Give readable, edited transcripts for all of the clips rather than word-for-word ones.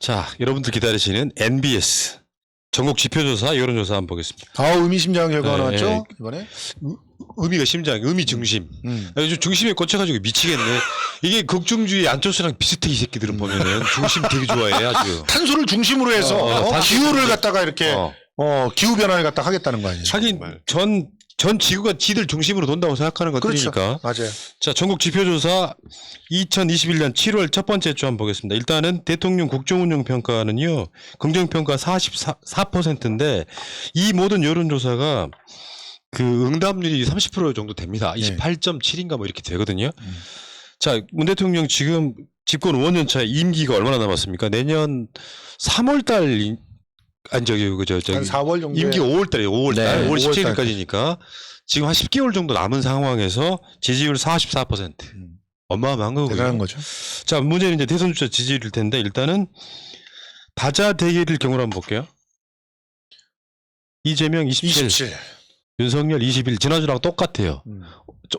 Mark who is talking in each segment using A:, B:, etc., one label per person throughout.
A: 자, 여러분들 기다리시는 NBS 전국 지표조사 여론조사 한번 보겠습니다.
B: 의미심장한 결과가
A: 네,
B: 나왔죠?
A: 네.
B: 이번에?
A: 의미가 심장, 의미 중심. 요즘 중심에 꽂혀가지고 미치겠네. 이게 극중주의 안철수랑 비슷해, 이 새끼들은 보면은. 중심 되게 좋아해, 아주.
B: 탄소를 중심으로 해서 기후를 갖다가 이렇게 기후 변화를 갖다 하겠다는 거 아니에요?
A: 하긴 전 지구가 지들 중심으로 돈다고 생각하는 것들이니까.
B: 그렇죠. 맞아요.
A: 자, 전국 지표조사 2021년 7월 첫 번째 주 한번 보겠습니다. 일단은 대통령 국정운영평가는요, 긍정평가 44%인데 이 모든 여론조사가 그 응답률이 30% 정도 됩니다. 28.7인가 뭐 이렇게 되거든요. 자, 문 대통령 지금 집권 5년 차 임기가 얼마나 남았습니까? 내년 3월 달 아니 저기
B: 한 4월 정도
A: 임기 5월 달이에요. 5월 달.
B: 네,
A: 5월
B: 5월
A: 17일까지니까 지금 한 10개월 정도 남은 상황에서 지지율 44%. 어마어마한 거고요.
B: 대단한 거죠.
A: 자, 문제는 이제 대선 주자 지지율일 텐데 일단은 다자 대결일 경우를 한번 볼게요. 이재명 27, 윤석열 21. 지난주랑 똑같아요.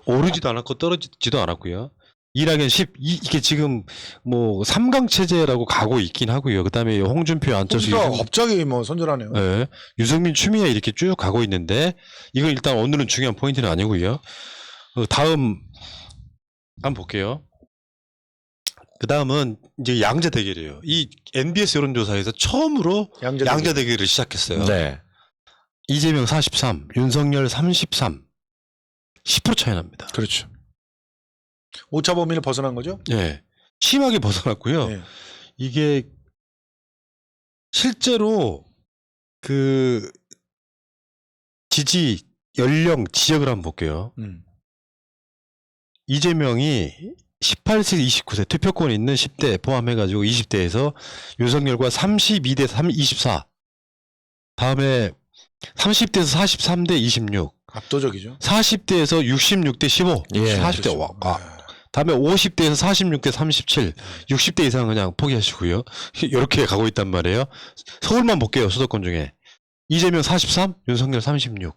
A: 오르지도 않았고 떨어지지도 않았고요. 이낙연 10. 이게 지금 뭐 3강 체제라고 가고 있긴 하고요. 그다음에 홍준표, 안철수,
B: 갑자기 뭐 선전하네요.
A: 네. 유승민, 추미애 이렇게 쭉 가고 있는데 이건 일단 오늘은 중요한 포인트는 아니고요. 다음 한번 볼게요. 그 다음은 이제 양자 대결이에요. 이 NBS 여론조사에서 처음으로 양자 대결을 시작했어요.
C: 네.
A: 이재명 43, 윤석열 33, 10% 차이 납니다.
B: 그렇죠. 오차 범위를 벗어난 거죠?
A: 네. 심하게 벗어났고요.
B: 네.
A: 이게 실제로 그 지지 연령 지역을 한번 볼게요. 이재명이 18세 29세 투표권이 있는 10대 포함해가지고 20대에서 윤석열과 32대 24. 다음에 30대에서 43대 26.
B: 압도적이죠.
A: 40대에서 66대 15.
C: 예,
A: 40대
B: 그렇죠.
A: 와. 다음에 50대에서 46대 37. 60대 이상 그냥 포기하시고요. 이렇게 가고 있단 말이에요. 서울만 볼게요. 수도권 중에. 이재명 43, 윤석열 36.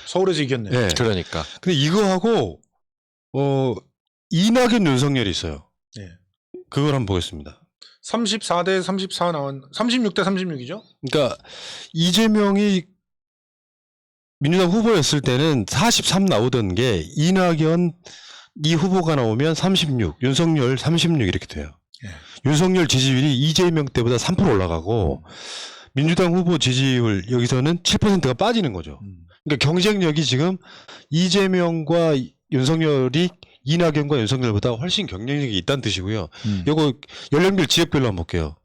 B: 서울에서 이겼네요.
A: 네.
C: 그러니까.
A: 근데 이거하고 이낙연 윤석열이 있어요.
B: 네.
A: 그걸 한번 보겠습니다.
B: 34대 34 나온 36대 36이죠?
A: 그러니까 이재명이 민주당 후보였을 때는 43 나오던 게 이낙연 이 후보가 나오면 36, 윤석열 36 이렇게 돼요.
B: 예.
A: 윤석열 지지율이 이재명 때보다 3% 올라가고 민주당 후보 지지율 여기서는 7%가 빠지는 거죠. 그러니까 경쟁력이 지금 이재명과 윤석열이 이낙연과 윤석열보다 훨씬 경쟁력이 있다는 뜻이고요. 요거 연령별 지역별로 한번 볼게요.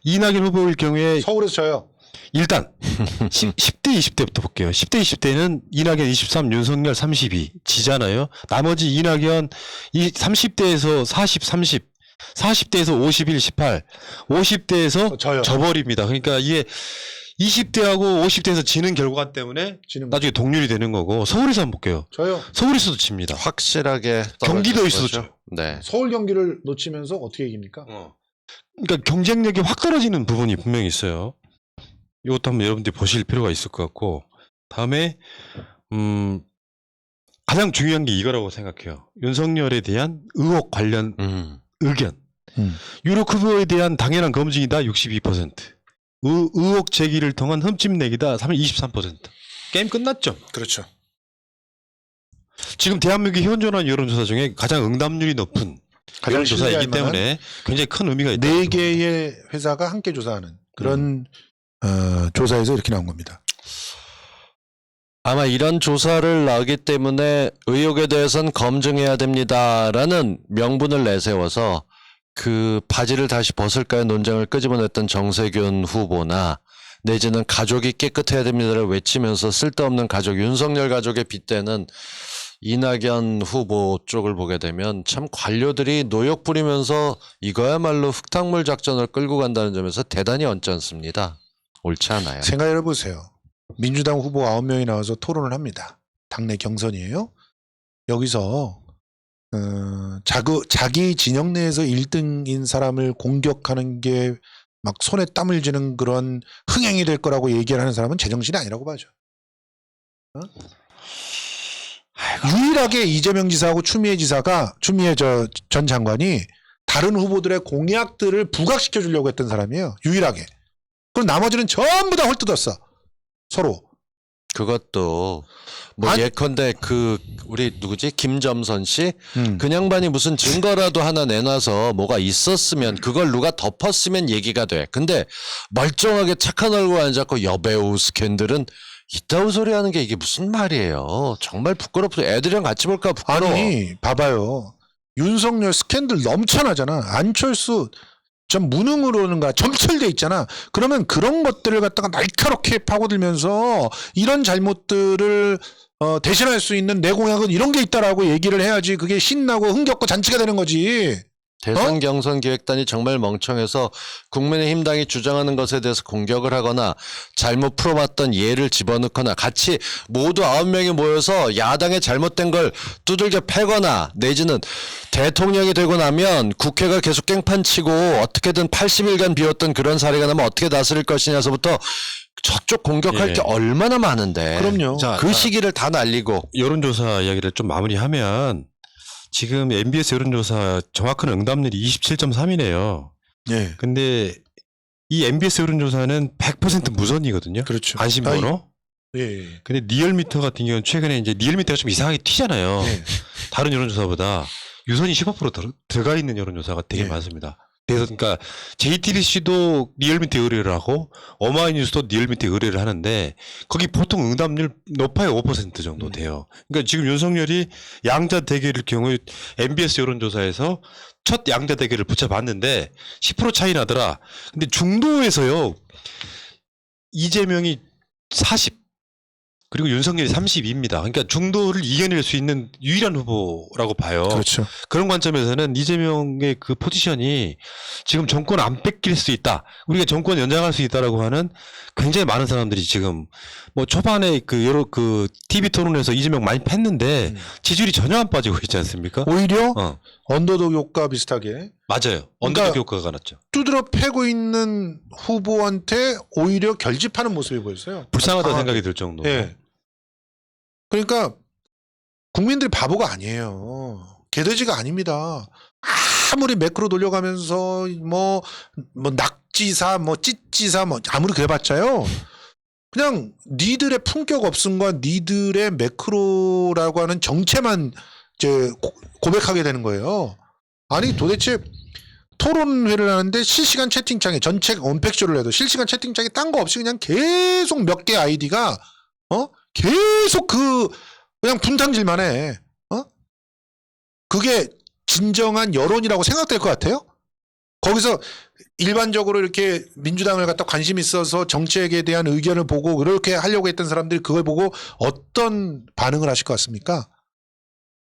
A: 이낙연 후보일 경우에
B: 서울에서 져요.
A: 일단 10대 20대부터 볼게요. 10대 20대는 이낙연 23, 윤석열 32 지잖아요. 나머지 이낙연 30대에서 40, 30, 40대에서 51, 18, 50대에서
B: 져요.
A: 져버립니다. 그러니까 이게 20대하고 50대에서 지는 결과 때문에 나중에 동률이 되는 거고. 서울에서 한번 볼게요.
B: 져요.
A: 서울에서도 집니다.
C: 확실하게
A: 경기도에서도
C: 떨어지는 거죠. 네.
B: 서울 경기를 놓치면서 어떻게 이깁니까?
A: 그러니까 경쟁력이 확 떨어지는 부분이 분명히 있어요. 이것도 한번 여러분들이 보실 필요가 있을 것 같고. 다음에 가장 중요한 게 이거라고 생각해요. 윤석열에 대한 의혹 관련 의견. 유력 후보에 대한 당연한 검증이다 62%. 의혹 제기를 통한 흠집내기다 23%. 게임 끝났죠.
B: 그렇죠.
A: 지금 대한민국의 현존한 여론조사 중에 가장 응답률이 높은 여론조사이기 때문에 굉장히 큰 의미가 있다.
B: 4개의 회사가 함께 조사하는 그런 조사에서 이렇게 나온 겁니다.
C: 아마 이런 조사를 나오기 때문에 의혹에 대해서는 검증해야 됩니다라는 명분을 내세워서 그 바지를 다시 벗을까요 논쟁을 끄집어냈던 정세균 후보나 내지는 가족이 깨끗해야 됩니다를 외치면서 쓸데없는 가족 윤석열 가족에 빗대는 이낙연 후보 쪽을 보게 되면 참 관료들이 노역 부리면서 이거야말로 흙탕물 작전을 끌고 간다는 점에서 대단히 언짢습니다. 옳지 않아요.
B: 생각해 보세요. 민주당 후보 9명이 나와서 토론을 합니다. 당내 경선이에요. 여기서 자기 진영 내에서 1등인 사람을 공격하는 게 막 손에 땀을 쥐는 그런 흥행이 될 거라고 얘기를 하는 사람은 제정신이 아니라고 봐죠. 유일하게 이재명 지사하고 추미애 전 장관이 다른 후보들의 공약들을 부각시켜 주려고 했던 사람이에요. 유일하게. 그럼 나머지는 전부 다 헐뜯었어. 서로.
C: 그것도 뭐
B: 아니-
C: 예컨대 그 우리 누구지 김점선 씨
B: 음.
C: 그 양반이 무슨 증거라도 하나 내놔서 뭐가 있었으면 그걸 누가 덮었으면 얘기가 돼. 근데 멀쩡하게 착한 얼굴 안 잡고 여배우 스캔들은 이따위 소리 하는 게 이게 무슨 말이에요. 정말 부끄럽고 애들이랑 같이 볼까 부끄러워.
B: 아니 봐봐요. 윤석열 스캔들 넘쳐나잖아. 안철수 좀 무능으로는가 점철돼 있잖아. 그러면 그런 것들을 갖다가 날카롭게 파고들면서 이런 잘못들을 대신할 수 있는 내 공약은 이런 게 있다라고 얘기를 해야지 그게 신나고 흥겹고 잔치가 되는 거지.
C: 대선 경선 기획단이 정말 멍청해서 국민의힘 당이 주장하는 것에 대해서 공격을 하거나 잘못 풀어봤던 예를 집어넣거나 같이 모두 9명이 모여서 야당의 잘못된 걸 두들겨 패거나 내지는 대통령이 되고 나면 국회가 계속 깽판치고 어떻게든 80일간 비웠던 그런 사례가 나면 어떻게 다스릴 것이냐서부터 저쪽 공격할
A: 예.
C: 게 얼마나 많은데
B: 그럼요.
A: 자,
C: 그 시기를 다 날리고
A: 여론조사 이야기를 좀 마무리하면 지금 MBS 여론조사 정확한 응답률이 27.3이네요.
B: 예.
A: 근데 이 MBS 여론조사는 100% 무선이거든요.
B: 그렇죠.
A: 관심 번호.
B: 예.
A: 근데 리얼미터 같은 경우는 최근에 이제 리얼미터가 좀 이상하게 튀잖아요.
B: 예.
A: 다른 여론조사보다 유선이 15% 들어가 있는 여론조사가 되게
B: 예.
A: 많습니다. 그래서 그러니까 JTBC도 리얼미터 의뢰를 하고 어마이뉴스도 리얼미터 의뢰를 하는데 거기 보통 응답률 높아요. 5% 정도 돼요. 그러니까 지금 윤석열이 양자 대결일 경우에 MBS 여론조사에서 첫 양자 대결을 붙여봤는데 10% 차이 나더라. 근데 중도에서요. 이재명이 40 그리고 윤석열이 32입니다. 그러니까 중도를 이겨낼 수 있는 유일한 후보라고 봐요.
B: 그렇죠.
A: 그런 관점에서는 이재명의 그 포지션이 지금 정권 안 뺏길 수 있다. 우리가 정권 연장할 수 있다라고 하는 굉장히 많은 사람들이 지금 뭐 초반에 그 여러 그 TV 토론에서 이재명 많이 팼는데 지지율이 전혀 안 빠지고 있지 않습니까?
B: 오히려
A: 어,
B: 언더독 효과 비슷하게
A: 맞아요. 언더독 효과가 났죠.
B: 두드러 패고 있는 후보한테 오히려 결집하는 모습이 보였어요.
A: 불쌍하다
B: 강하게.
A: 생각이 들 정도.
B: 예. 그러니까 국민들이 바보가 아니에요. 개돼지가 아닙니다. 아무리 매크로 돌려가면서 뭐 낙지사, 뭐 찌찌사, 뭐 아무리 그래봤자요. 그냥 니들의 품격 없음과 니들의 매크로라고 하는 정체만 이제 고백하게 되는 거예요. 아니 도대체 토론회를 하는데 실시간 채팅창에 전체 언팩쇼를 해도 실시간 채팅창에 딴 거 없이 그냥 계속 몇 개 아이디가 계속 그냥 분탕질만 해. 그게 진정한 여론이라고 생각될 것 같아요? 거기서 일반적으로 이렇게 민주당을 갖다 관심 있어서 정책에 대한 의견을 보고 그렇게 하려고 했던 사람들이 그걸 보고 어떤 반응을 하실 것 같습니까?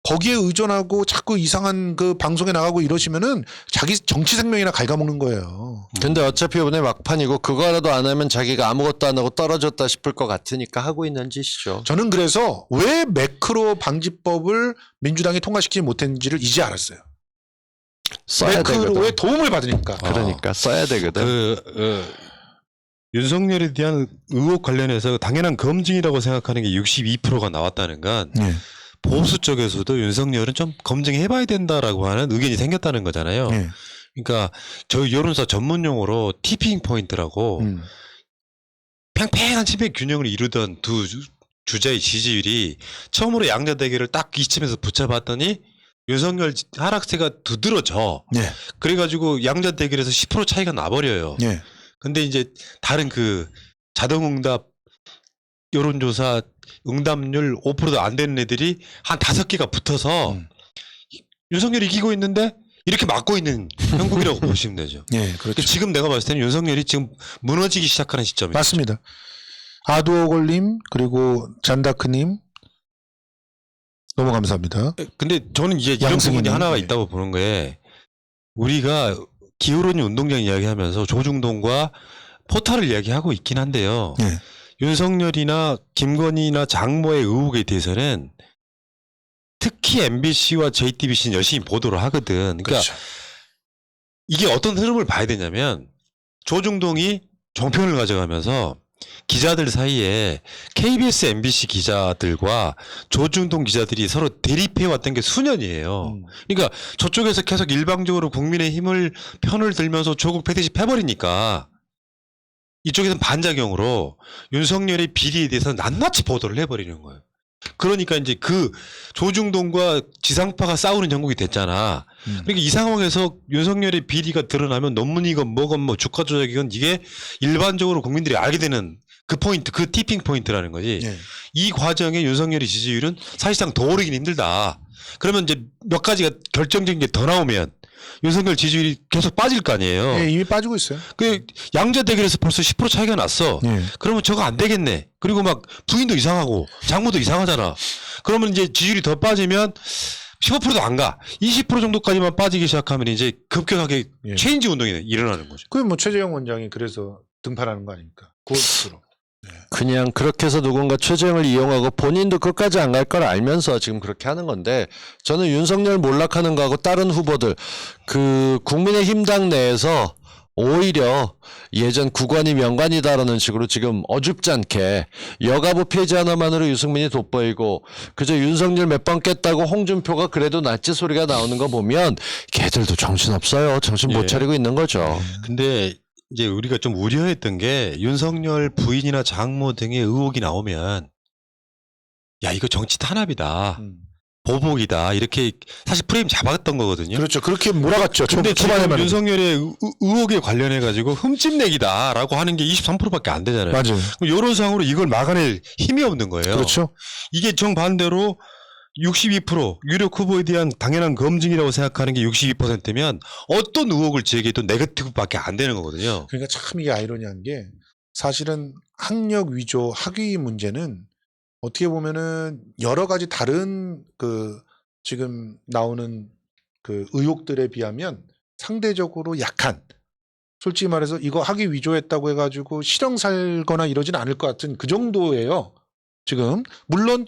B: 거기에 의존하고 자꾸 이상한 그 방송에 나가고 이러시면은 자기 정치 생명이나 갉아먹는 거예요.
C: 근데 어차피 이번에 막판이고 그거라도 안 하면 자기가 아무것도 안 하고 떨어졌다 싶을 것 같으니까 하고 있는 짓이죠.
B: 저는 그래서 왜 매크로 방지법을 민주당이 통과시키지 못했는지를 이제 알았어요.
C: 써야
B: 매크로의
C: 되거든.
B: 도움을 받으니까.
C: 그러니까 써야 되거든.
A: 윤석열에 대한 의혹 관련해서 당연한 검증이라고 생각하는 게 62%가 나왔다는 건
B: 네.
A: 보수 쪽에서도 윤석열은 좀 검증해봐야 된다라고 하는 의견이 생겼다는 거잖아요.
B: 네.
A: 그러니까 저희 여론사 전문 용어로 티핑 포인트라고 팽팽한 치맥 균형을 이루던 두 주자의 지지율이 처음으로 양자 대결을 딱 이쯤에서 붙여봤더니 윤석열 하락세가 두드러져.
B: 네.
A: 그래가지고 양자 대결에서 10% 차이가 나버려요.
B: 네.
A: 근데 이제 다른 그 자동응답 여론조사 응답률 5%도 안 되는 애들이 한 5개가 붙어서 윤석열이 이기고 있는데 이렇게 막고 있는 형국이라고 보시면 되죠.
B: 네, 그렇죠.
A: 지금 내가 봤을 때는 윤석열이 지금 무너지기 시작하는 시점이에요.
B: 맞습니다. 아두오골님 그리고 잔다크님 너무 감사합니다.
A: 근데 저는 이제 이런 부분이
B: 양승희님.
A: 하나가
B: 네.
A: 있다고 보는 거에 우리가 기울어진 운동장 이야기하면서 조중동과 포탈을 이야기하고 있긴 한데요.
B: 네.
A: 윤석열이나 김건희나 장모의 의혹에 대해서는 특히 MBC와 JTBC는 열심히 보도를 하거든. 그러니까
B: 그렇죠.
A: 이게 어떤 흐름을 봐야 되냐면 조중동이 정편을 가져가면서 기자들 사이에 KBS, MBC 기자들과 조중동 기자들이 서로 대립해 왔던 게 수년이에요. 그러니까 저쪽에서 계속 일방적으로 국민의힘을 편을 들면서 조국 패대시 패버리니까 이쪽에서는 반작용으로 윤석열의 비리에 대해서 낱낱이 보도를 해버리는 거예요. 그러니까 이제 그 조중동과 지상파가 싸우는 전국이 됐잖아. 그러니까 이 상황에서 윤석열의 비리가 드러나면 논문이건 뭐건 뭐 주가 조작이건 이게 일반적으로 국민들이 알게 되는 그 포인트, 그 티핑 포인트라는 거지.
B: 예.
A: 이 과정에 윤석열의 지지율은 사실상 더 오르긴 힘들다. 그러면 이제 몇 가지가 결정적인 게 더 나오면 윤석열 지지율이 계속 빠질 거 아니에요.
B: 예, 이미 빠지고 있어요.
A: 그 양자 대결에서 벌써 10% 차이가 났어.
B: 예.
A: 그러면 저거 안 되겠네. 그리고 막 부인도 이상하고 장모도 이상하잖아. 그러면 이제 지지율이 더 빠지면 15%도 안 가. 20% 정도까지만 빠지기 시작하면 이제 급격하게
B: 예.
A: 체인지 운동이 일어나는 거죠.
B: 그게 뭐 최재형 원장이 그래서 등판하는 거 아닙니까? 고스로.
C: 그냥 그렇게 해서 누군가 최재형을 이용하고 본인도 끝까지 안 갈 걸 알면서 지금 그렇게 하는 건데 저는 윤석열 몰락하는 거하고 다른 후보들 그 국민의힘 당 내에서 오히려 예전 구관이 명관이다라는 식으로 지금 어줍지 않게 여가부 폐지 하나만으로 유승민이 돋보이고 그저 윤석열 몇 번 깼다고 홍준표가 그래도 낫지 소리가 나오는 거 보면 걔들도 정신없어요. 정신 못
A: 예.
C: 차리고 있는 거죠.
A: 근데 이제 우리가 좀 우려했던 게 윤석열 부인이나 장모 등의 의혹이 나오면 야 이거 정치 탄압이다. 보복이다. 이렇게 사실 프레임 잡았던 거거든요.
B: 그렇죠. 그렇게 몰아갔죠.
A: 근데 지금
B: 초반에만.
A: 윤석열의 의혹에 관련해 가지고 흠집내기다라고 하는 게 23%밖에 안 되잖아요.
B: 맞아요.
A: 이런 상황으로 이걸 막아낼 힘이 없는 거예요.
B: 그렇죠.
A: 이게 정반대로 62% 유력 후보에 대한 당연한 검증이라고 생각하는 게 62%면 어떤 의혹을 제기해도 네거티브밖에 안 되는 거거든요.
B: 그러니까 참 이게 아이러니한 게 사실은 학력 위조 학위 문제는 어떻게 보면은 여러 가지 다른 그 지금 나오는 그 의혹들에 비하면 상대적으로 약한, 솔직히 말해서 이거 학위 위조했다고 해가지고 실형 살거나 이러진 않을 것 같은 그 정도예요. 지금 물론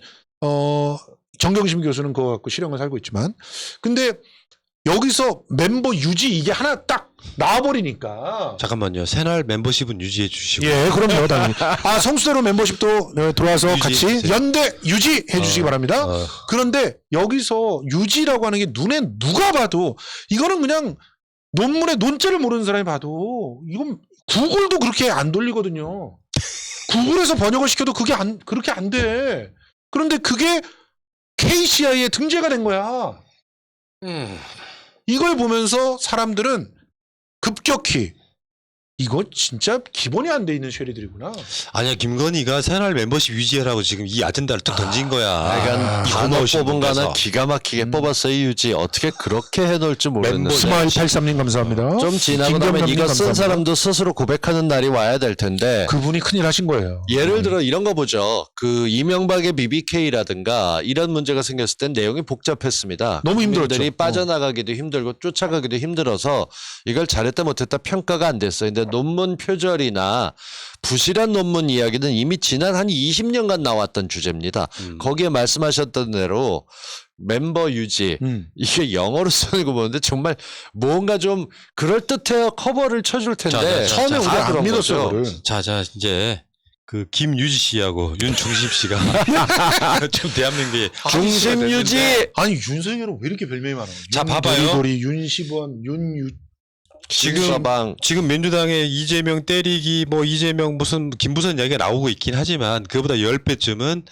B: 정경심 교수는 그거 갖고 실형을 살고 있지만, 근데 여기서 멤버 유지 이게 하나 딱 나와버리니까.
A: 잠깐만요. 새날 멤버십은 유지해 주시고.
B: 예, 그럼요, 당연히. 아, 성수대로 멤버십도 들어와서 같이
A: 유지해주세요.
B: 연대 유지해 주시기 바랍니다.
A: 어.
B: 그런데 여기서 유지라고 하는 게 눈에 누가 봐도 이거는 그냥 논문의 논자를 모르는 사람이 봐도 이건 구글도 그렇게 안 돌리거든요. 구글에서 번역을 시켜도 그렇게 안 돼. 그런데 그게 KCI에 등재가 된 거야. 이걸 보면서 사람들은 급격히 이거 진짜 기본이 안 돼 있는 쉐리들이구나.
A: 아니야 김건희가 새날 멤버십 유지하라고 지금 이 아젠다를 툭 던진 거야.
C: 약간
A: 이
C: 단어
A: 고마우신
C: 뽑은 거는
A: 분께서.
C: 기가 막히게 뽑았어요. 유지 어떻게 그렇게 해놓을 줄 모르겠는데
B: 스마일 83님 감사합니다.
C: 좀 지나고 나면 이거 쓴 사람도 스스로 고백하는 날이 와야 될 텐데
B: 그분이 큰일 하신 거예요.
C: 예를 들어 이런 거 보죠. 그 이명박의 BBK라든가 이런 문제가 생겼을 땐 내용이 복잡했습니다.
B: 너무 힘들었죠.
C: 국민들이 빠져나가기도 힘들고 쫓아가기도 힘들어서 이걸 잘했다 못했다 평가가 안 됐어요. 근데 논문 표절이나 부실한 논문 이야기는 이미 지난 한 20년간 나왔던 주제입니다. 거기에 말씀하셨던 대로 멤버 유지 이게 영어로 쓰는 거 보는데 정말 뭔가 좀 그럴듯해야 커버를 쳐줄 텐데
A: 자,
B: 처음에 우리
C: 다
B: 안
C: 그런
B: 믿었어요.
C: 거죠.
B: 그거를.
A: 자 이제 그 김유지 씨하고 윤중십 씨가 좀 대한민국에
C: 중심 유지
B: 아니 윤석열은 왜 이렇게 별명이 많아?
A: 자, 봐봐요.
B: 윤도리, 윤시번,
A: 지금 민주당의 이재명 때리기 뭐 이재명 무슨 김부선 이야기가 나오고 있긴 하지만 그보다 10배쯤은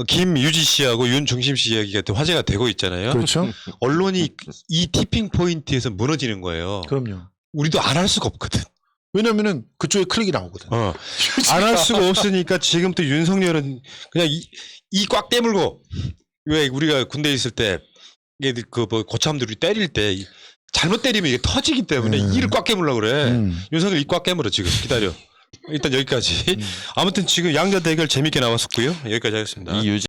A: 김유지 씨하고 윤중심 씨 이야기가 또 화제가 되고 있잖아요.
B: 그렇죠.
A: 언론이 이 티핑 포인트에서 무너지는 거예요.
B: 그럼요.
A: 우리도 안 할 수가 없거든.
B: 왜냐면은 그쪽에 클릭이 나오거든.
A: 안 할 수가 없으니까 지금 또 윤석열은 그냥 이 꽉 깨물고 왜 우리가 군대에 있을 때 이게 그 뭐 고참들이 때릴 때 잘못 때리면 이게 터지기 때문에 이를 꽉 깨물려고 그래. 윤석열 이 꽉 깨물어 지금 기다려. 일단 여기까지. 아무튼 지금 양자 대결 재밌게 나왔었고요. 여기까지 하겠습니다.
C: 이 유지